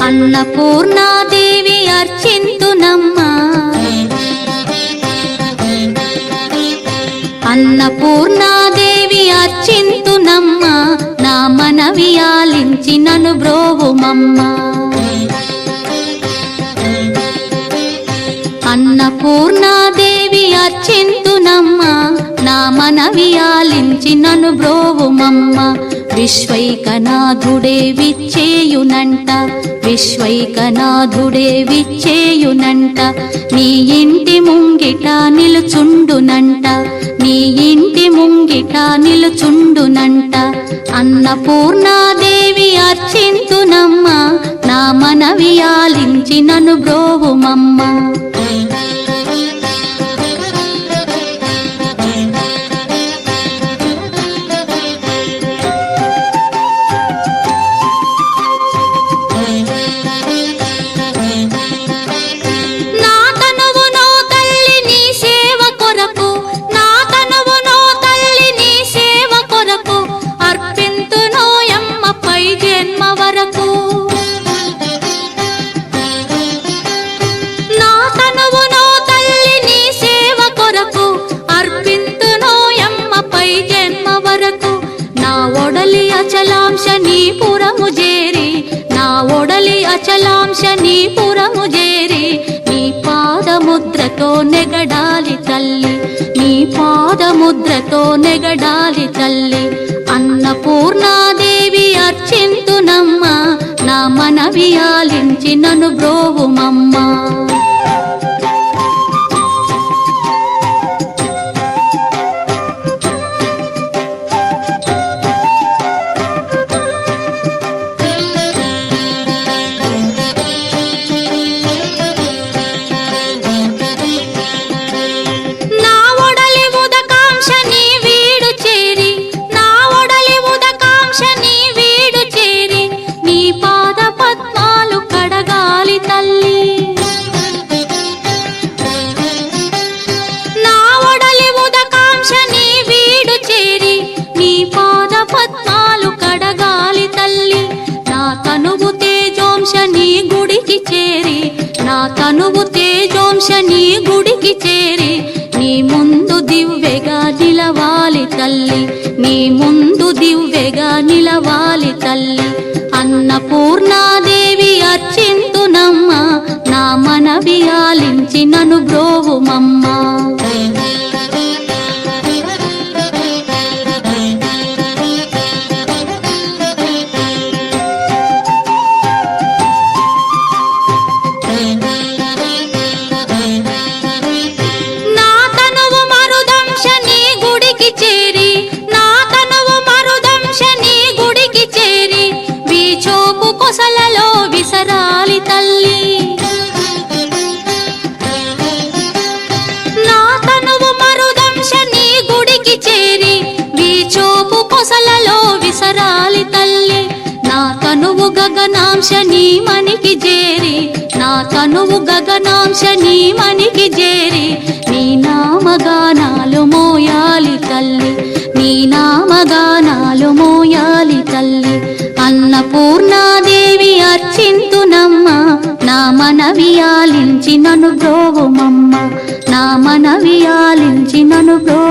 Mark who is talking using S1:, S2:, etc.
S1: అన్నపూర్ణాదేవి అర్చింతునమ్మా, అన్నపూర్ణాదేవి అర్చింతునమ్మా, నా మనవి ఆలించి నన్ను బ్రోవుమమ్మా. అన్నపూర్ణాదేవి అర్చింతునమ్మా, నా మనవి ఆలించి నన్ను బ్రోవుమమ్మా. విశ్వైకనాథుడే విచ్చేయునంట, విశ్వైకనాథుడే విచ్చేయునంట, నీ ఇంటి ముంగిట నిలుచుండునంట, నీ ఇంటి ముంగిట నిలుచుండునంట. అన్నపూర్ణాదేవి అర్చింతునమ్మా, నా మనవి ఆలించి నన్ను బ్రోవుమమ్మా. అచలాంశ నీ పురము చేరి, నా ఒడలి అచలాంశ నీ పురము చేరి, నీ పాదముద్రతో నెగడాలి తల్లి, నీ పాదముద్రతో నెగడాలి తల్లి. అన్నపూర్ణాదేవి అర్చింతునమ్మా, నా మనవి ఆలించి నన్ను బ్రోవుమమ్మా. నా తనువు తేజోంశ నీ గుడికి చేరి, నీ ముందు దివ్వెగా నిలవాలి తల్లి, నీ ముందు దివ్వెగా నిలవాలి తల్లి. అన్నపూర్ణాదేవి అర్చింతునమ్మా, నా మనవి ఆలించి నన్ను బ్రోవుమమ్మా. కొసలలో విసరాలి తల్లి, నా తనువు మరుదంశ నీ గుడికి చేరి, వీచోపు కొసలలో విసరాలి తల్లి. నా తనువు గగనాంశ నీ మనికి చేరి, నా తనువు గగనాంశ నీ మనికి చేరి, నీ నామగానాలు మోయాలి తల్లి, నీ నామగానాలు మోయాలి తల్లి. అన్నపూర్ణాదేవి అర్చింతునమ్మా, నా మనవి ఆలించి నన్ను బ్రోవుమమ్మా, నా మనవి ఆలించి నన్ను బ్రో